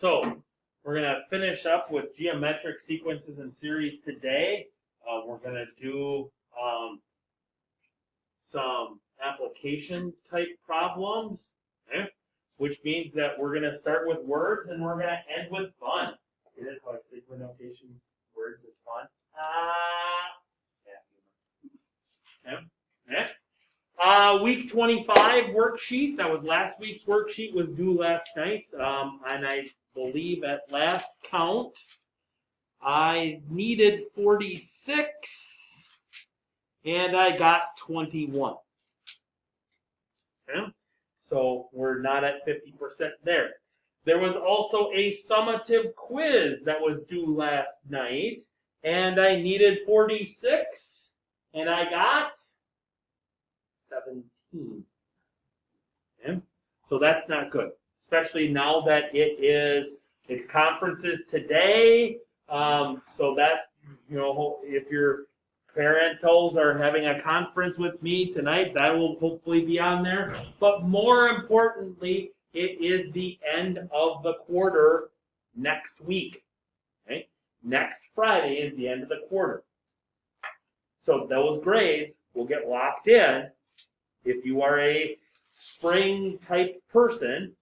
So we're going to finish up with geometric sequences and series today. We're going to do some application type problems, okay? Which means that we're going to start with words and we're going to end with fun. Get it? How sequence notation words is fun. Yeah. Week 25 worksheet. That was last week's worksheet. Was due last night, and I believe at last count, I needed 46, and I got 21. Okay? So we're not at 50% there. There was also a summative quiz that was due last night, and I needed 46, and I got 17. Okay? So that's not good, especially now that it's conferences today. So that, if your parentals are having a conference with me tonight, that will hopefully be on there. But more importantly, it is the end of the quarter next week. Okay? Next Friday is the end of the quarter. So those grades will get locked in. If you are a spring type person,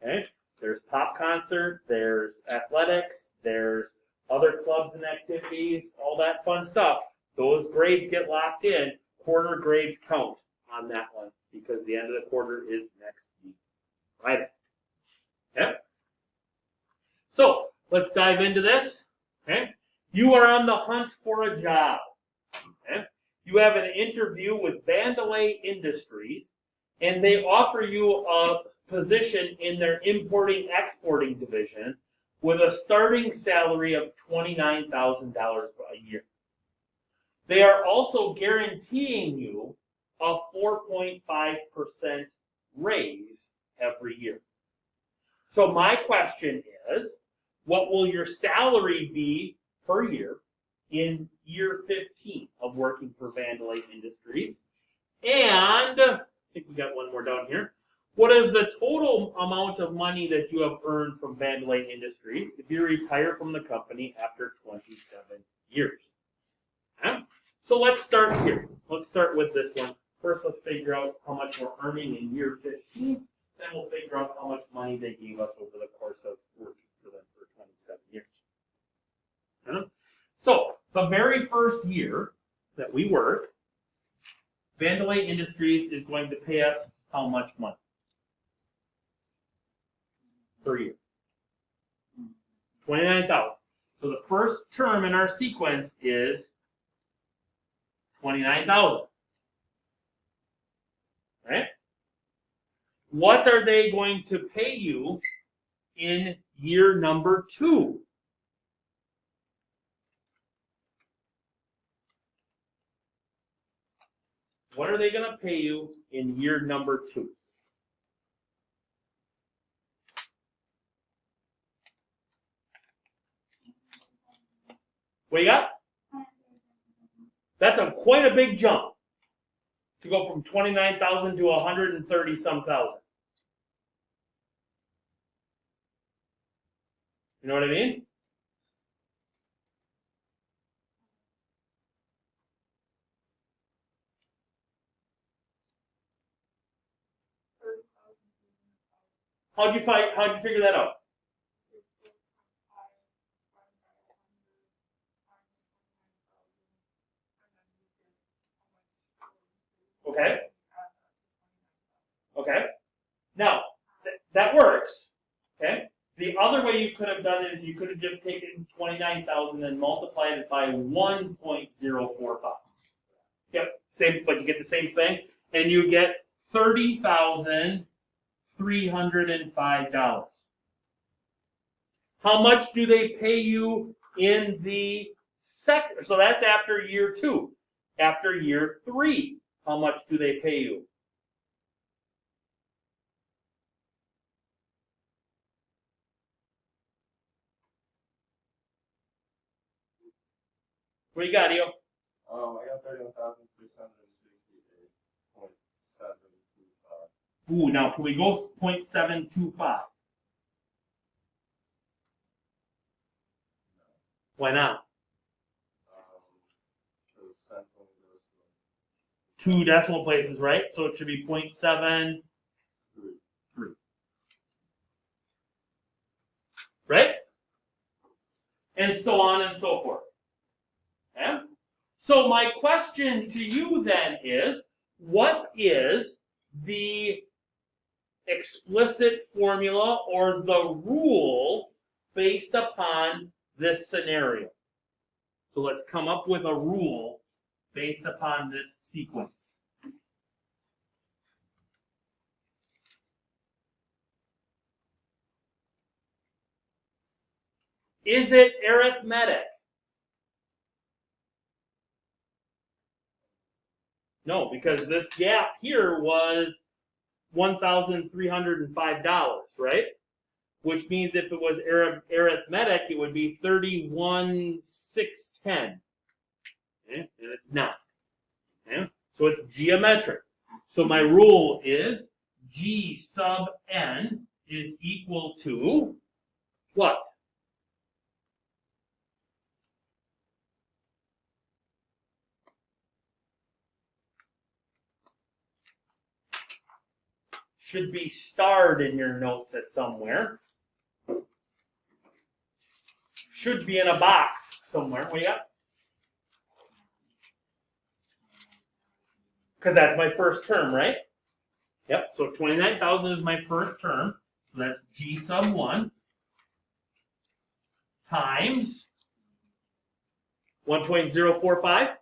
okay, there's pop concert, there's athletics, there's other clubs and activities, all that fun stuff. Those grades get locked in. Quarter grades count on that one because the end of the quarter is next week, Friday. Okay? So let's dive into this. Okay? You are on the hunt for a job. Okay? You have an interview with Vandelay Industries, and they offer you a position in their importing-exporting division with a starting salary of $29,000 a year. They are also guaranteeing you a 4.5% raise every year. So my question is, what will your salary be per year in year 15 of working for Vandelay Industries? And I think we got one more down here. What is the total amount of money that you have earned from Vandelay Industries if you retire from the company after 27 years? Okay? So let's start here. Let's start with this one. First, let's figure out how much we're earning in year 15. Then we'll figure out how much money they gave us over the course of working for them for 27 years. Okay? So the very first year that we work, Vandelay Industries is going to pay us how much money per year? $29,000. So the first term in our sequence is $29,000. Right? What are they going to pay you in year number 2? What are they going to pay you in year number 2? What you got? That's quite a big jump to go from 29,000 to 130-some thousand. You know what I mean? How'd you figure that out? Okay. Okay. Now, that works. Okay. The other way you could have done it is you could have just taken 29,000 and multiplied it by 1.045. Yep. Same, but you get the same thing, and you get $30,305. How much do they pay you in the second? So that's after year 2. After year 3, how much do they pay you? What do you got, Eo? I got 31,668.725. Ooh, now can we go 0.725? Why not? The cents only goes to 2 decimal places, right? So it should be 0.73, 3. right? And so on and so forth. Okay? So my question to you then is, what is the explicit formula or the rule based upon this scenario? So let's come up with a rule based upon this sequence. Is it arithmetic? No, because this gap here was $1,305, right? Which means if it was arithmetic, it would be 31,610. Okay? And it's not. Okay? So it's geometric. So my rule is G sub n is equal to what? Should be starred in your notes at somewhere. Should be in a box somewhere. What do you got? Because that's my first term, right? Yep, so 29,000 is my first term. So that's G sub 1 times 1.045,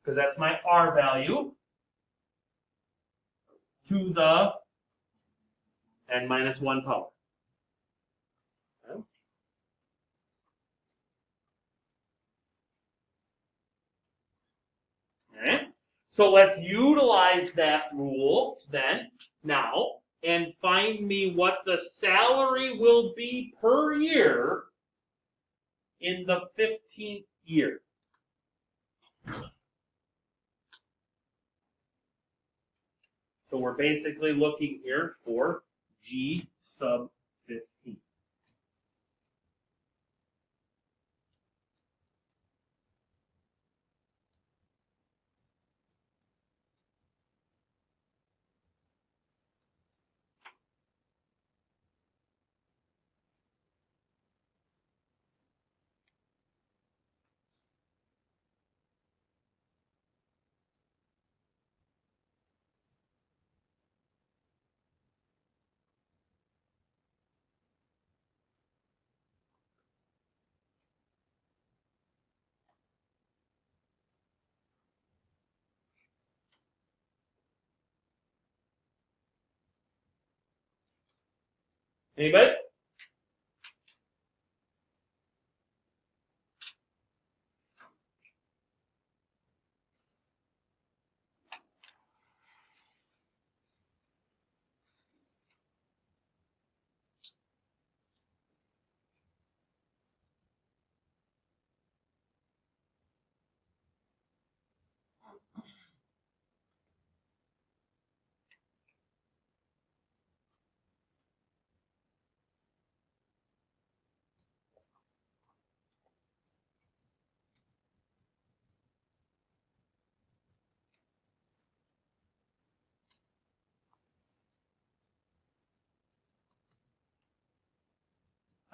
because that's my R value, to the n minus 1 power. Okay. Okay. So let's utilize that rule then now and find me what the salary will be per year in the 15th year. So we're basically looking here for G sub 15. Anybody?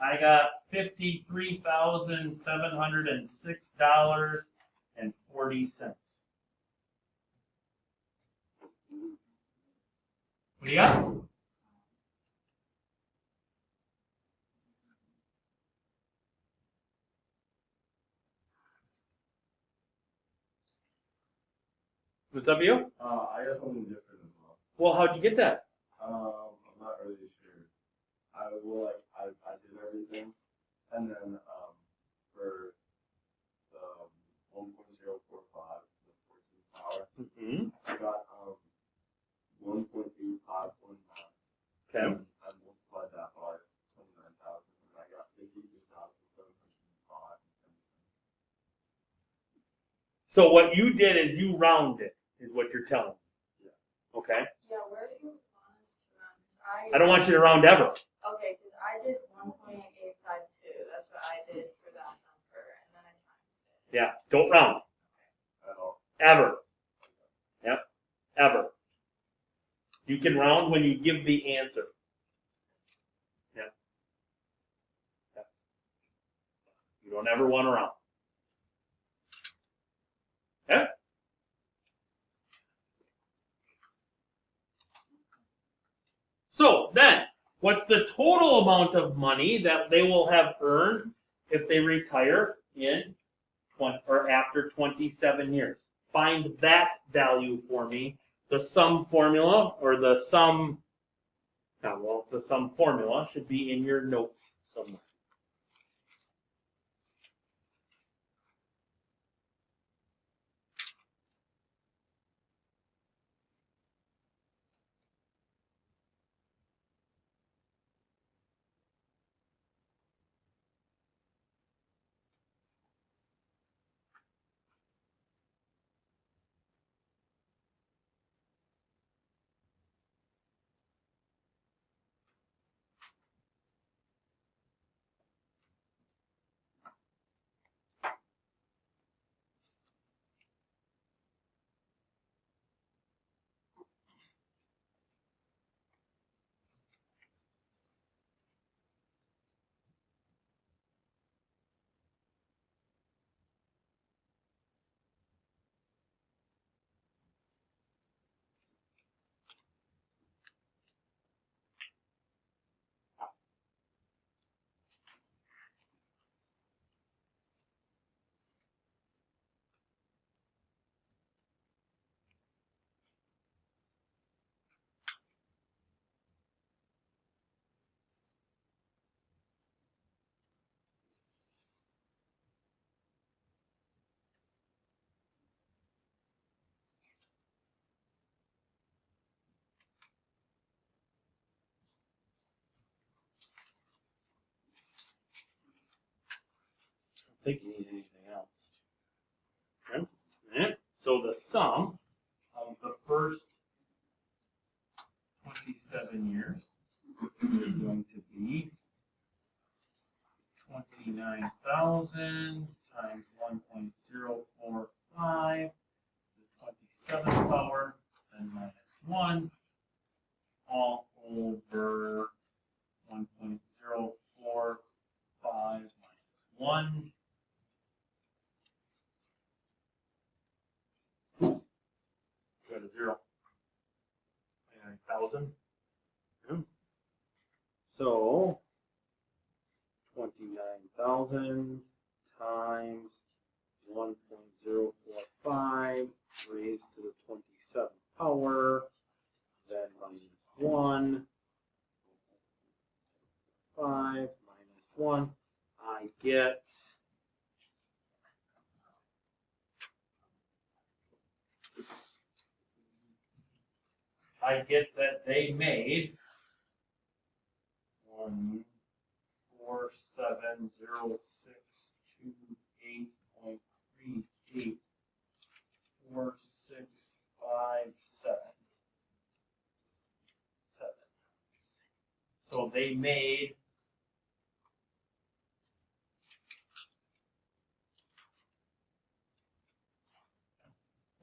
I got $53,706.40. What do you got? What's up, you? I got something different as well. Well, how'd you get that? I'm not really sure. I did everything, and then for the 1.045 to the 14th power, I got 1.8519. Okay. And I multiplied that by 29,000, and I got 52,705. So what you did is you rounded, is what you're telling me. Yeah. Okay? Yeah, where do you want us to round? 'Cause I don't want you to round ever. Okay, because I did 1.852. That's what I did for that number. Don't round. At all. Ever. Yep. Ever. You can round when you give the answer. Yep. Yep. You don't ever want to round. Okay? So then, what's the total amount of money that they will have earned if they retire in 20, or after 27 years? Find that value for me. The sum formula, or the sum, the sum formula should be in your notes somewhere. I don't think you need anything else. Okay. Alright. So the sum of the first 27 years is going to be 29,000 times 1.045, the 27th power, then minus 1, all over 1.045 minus 1. Got a 0. 29,000. Yeah. So 29,000 times 1.045 raised to the 27th power, then minus 1, 5 minus 1. I get that they made 1470628.384657. So they made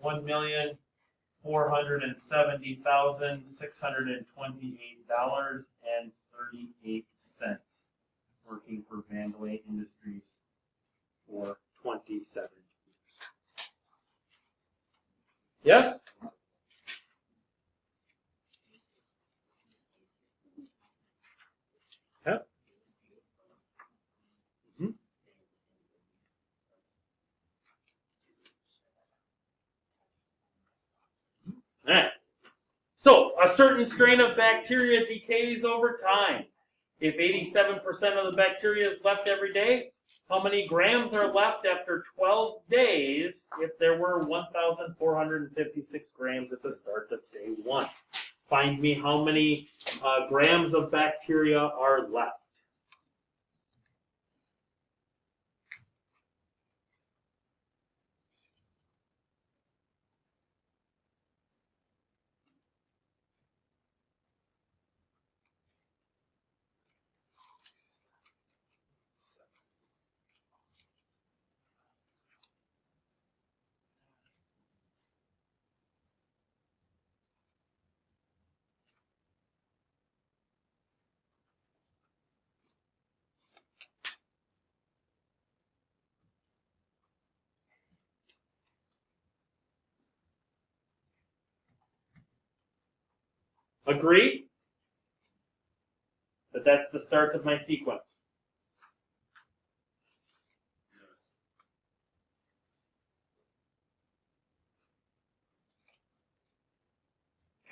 $1,470,628.38 working for Vandalay Industries for 27 years. Yes? Yep. Mm-hmm. All right. So, a certain strain of bacteria decays over time. If 87% of the bacteria is left every day, how many grams are left after 12 days if there were 1,456 grams at the start of day 1? Find me how many grams of bacteria are left. Agree? That that's the start of my sequence.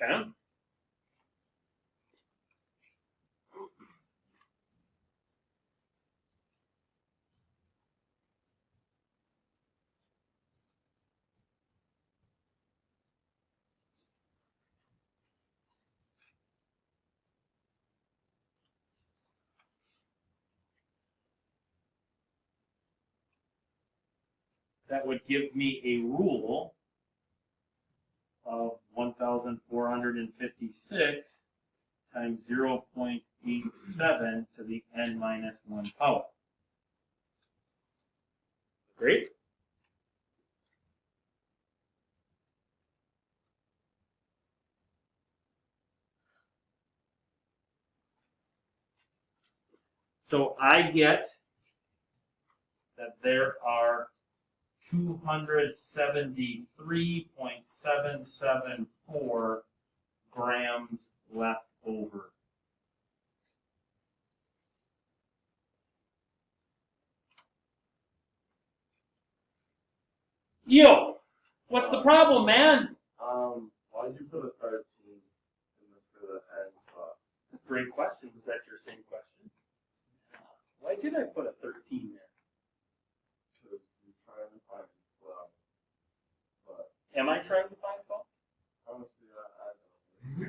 Okay? That would give me a rule of 1,456 times 0.87 to the n minus 1 power. Great? So I get that there are 273.774 grams left over. Yo, what's the problem, man? Why'd you put a 13 for the end spot? Great question. Was that your same question? Why did I put a 13 there? Because you're trying to find 12. But Am I trying to find fault? honestly, I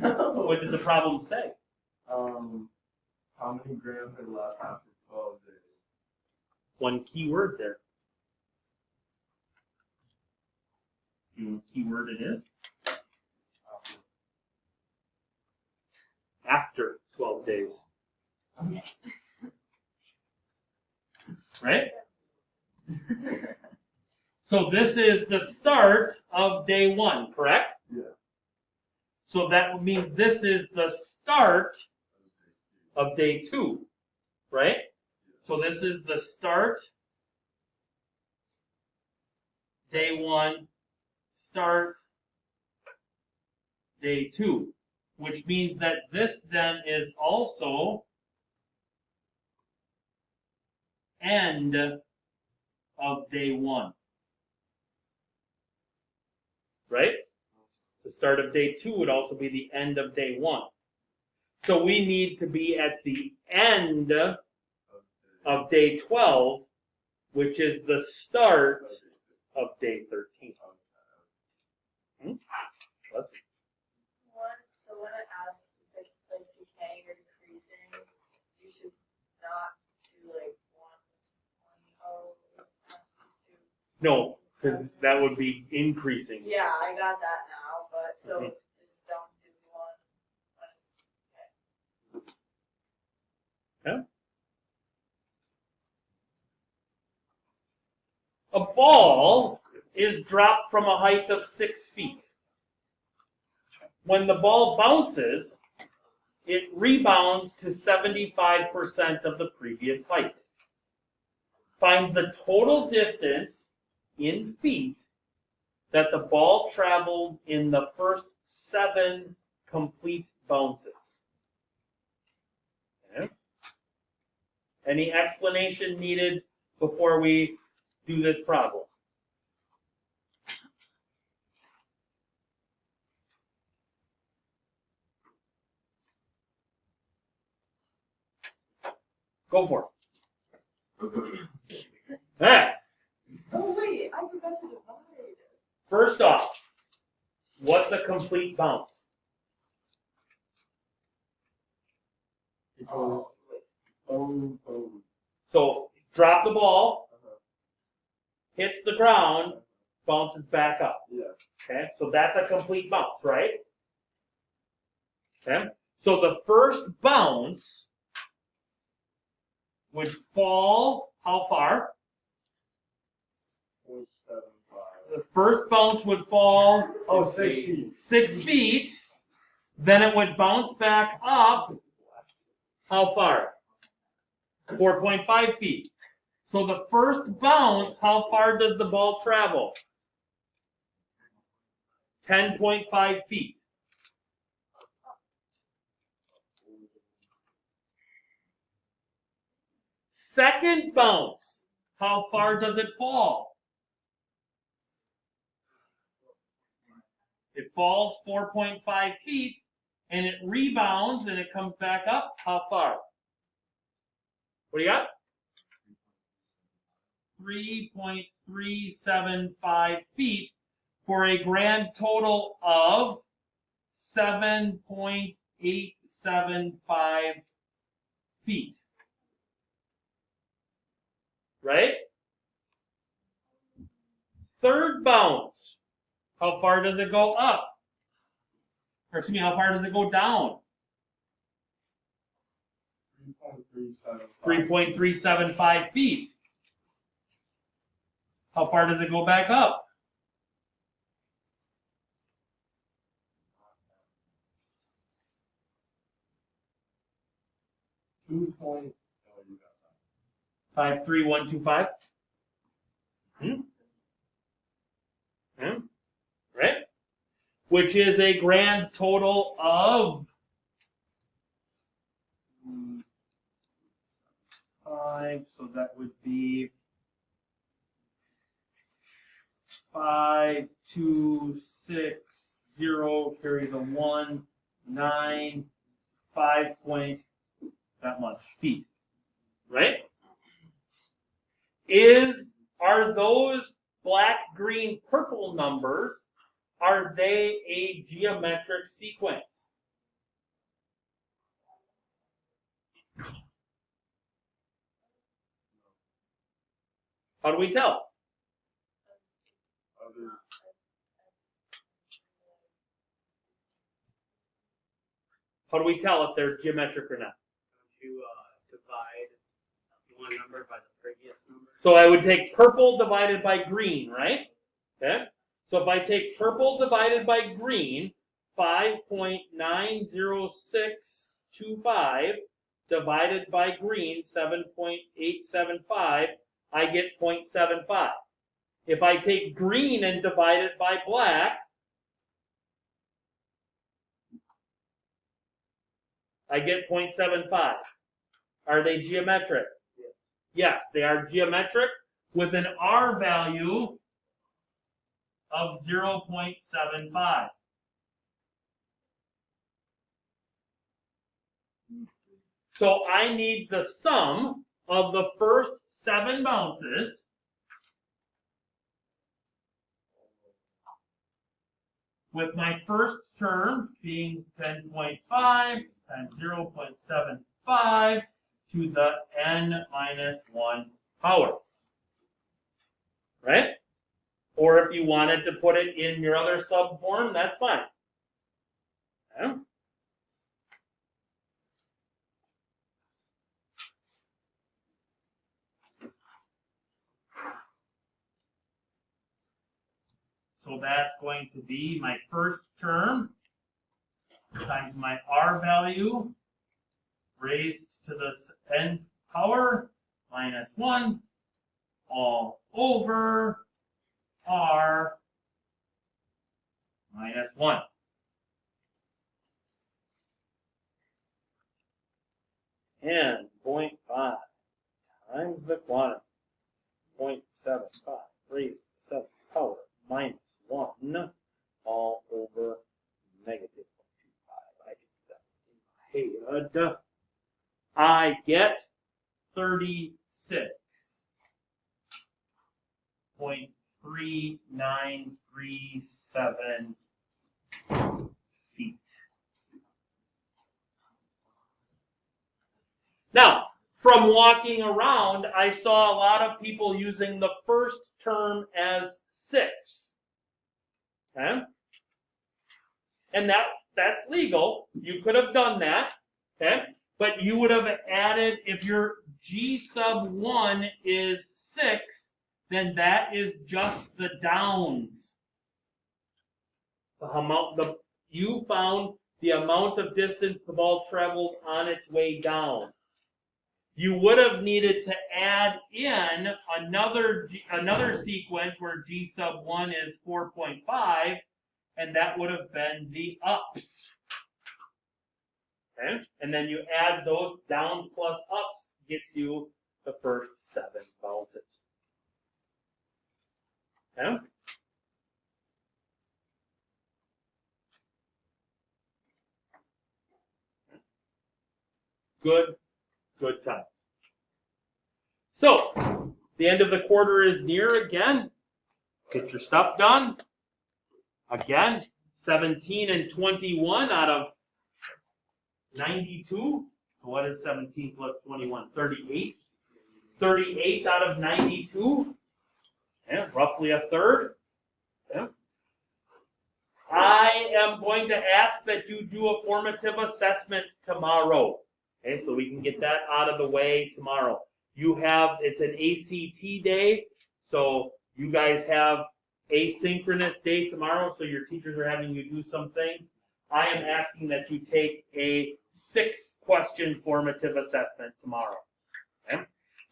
don't know. What did the problem say? How many grams are left after 12 days? One key word there. You know what key word it is? After 12 days. Right? So this is the start of day 1, correct? Yeah. So that means this is the start of day 2, right? So this is the start, day 1, start, day 2, which means that this then is also end of day 1. Right? The start of day 2 would also be the end of day 1. So we need to be at the end of day 12, which is the start of day 13. Hmm? So when it asks if it's like decaying or decreasing, you should not do like 1.0. No, because that would be increasing. Yeah, I got that now, but so Mhm. just don't do 1. Okay. A ball is dropped from a height of 6 feet. When the ball bounces, it rebounds to 75% of the previous height. Find the total distance in feet that the ball traveled in the first 7 complete bounces. Okay. Any explanation needed before we do this problem? Go for it. Alright, Oh wait, I forgot to divide. first off, what's a complete bounce? It goes boom, boom. So drop the ball, Uh-huh. hits the ground, bounces back up. Yeah. Okay, so that's a complete bounce, right? Okay, so the first bounce would fall how far? 0.75. The first bounce would fall Oh, 6 feet. 6 feet, then it would bounce back up how far? 4.5 feet. So the first bounce, how far does the ball travel? 10.5 feet. Second bounce, how far does it fall? It falls 4.5 feet, and it rebounds, and it comes back up. How far? What do you got? 3.375 feet for a grand total of 7.875 feet. Right? Third bounce. How far does it go up? Or excuse me, how far does it go down? 3.375 feet. How far does it go back up? Oh, you got that. 53125. Right? Which is a grand total of 5, so that would be 5, 2, 6, 0, carry the 1, 9, 5 point, that much feet. Right? Are those black, green, purple numbers, are they a geometric sequence? How do we tell? Other, How do we tell if they're geometric or not? Don't you divide one number by the previous number? So I would take purple divided by green, right? Okay. So if I take purple divided by green, 5.90625 divided by green, 7.875, I get 0.75. If I take green and divide it by black, I get 0.75. Are they geometric? Yes, they are geometric with an R value of 0.75. So I need the sum of the first 7 bounces with my first term being 10.5 times 0.75 to the n minus 1 power. Right? Or if you wanted to put it in your other sub form, that's fine. Okay? So that's going to be my first term times my R value raised to the n power minus 1 all over R minus 1. And 0.5 times the quantity, 0.75 raised to the 7th power minus 1 all over negative 0.25. I get that in my head. I get 36.3937 feet. Now, from walking around, I saw a lot of people using the first term as 6. Okay? And that's legal. You could have done that. Okay? But you would have added, if your G sub 1 is 6, then that is just the downs. You found the amount of distance the ball traveled on its way down. You would have needed to add in another sequence where G sub 1 is 4.5, and that would have been the ups. Okay? And then you add those downs plus ups, gets you the first 7 bounces. Okay? Good times. So, the end of the quarter is near again. Get your stuff done. Again, 17 and 21 out of 92. What is 17 plus 21? 38. 38 out of 92. Yeah, roughly a third. Yeah. I am going to ask that you do a formative assessment tomorrow. Okay, so we can get that out of the way tomorrow. It's an ACT day, so you guys have asynchronous day tomorrow, so your teachers are having you do some things. I am asking that you take a 6-question formative assessment tomorrow. Okay?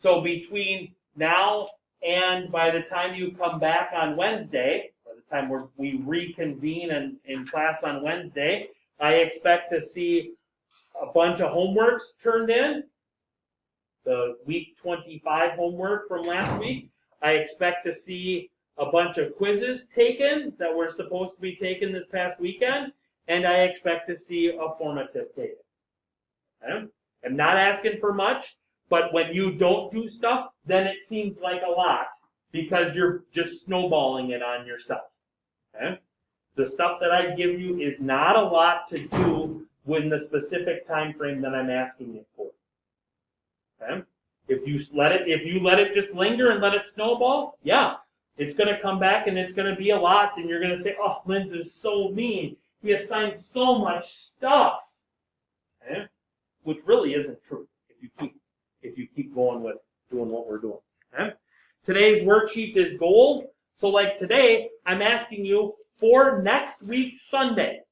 So between now and by the time you come back on Wednesday, by the time we reconvene in class on Wednesday, I expect to see a bunch of homeworks turned in. The week 25 homework from last week. I expect to see a bunch of quizzes taken that were supposed to be taken this past weekend, and I expect to see a formative taken. Okay? I'm not asking for much, but when you don't do stuff, then it seems like a lot because you're just snowballing it on yourself. Okay? The stuff that I give you is not a lot to do within the specific time frame that I'm asking it for. Okay? If you let it just linger and let it snowball, yeah, it's going to come back and it's going to be a lot, and you're going to say, "Oh, Linz is so mean. He assigned so much stuff," okay? Which really isn't true if you keep going with doing what we're doing. Okay? Today's worksheet is gold. So like today, I'm asking you for next week Sunday.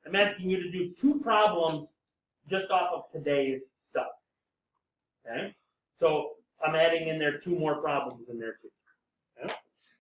I'm asking you to do 2 problems just off of today's stuff. Okay? So I'm adding in there 2 more problems in there too.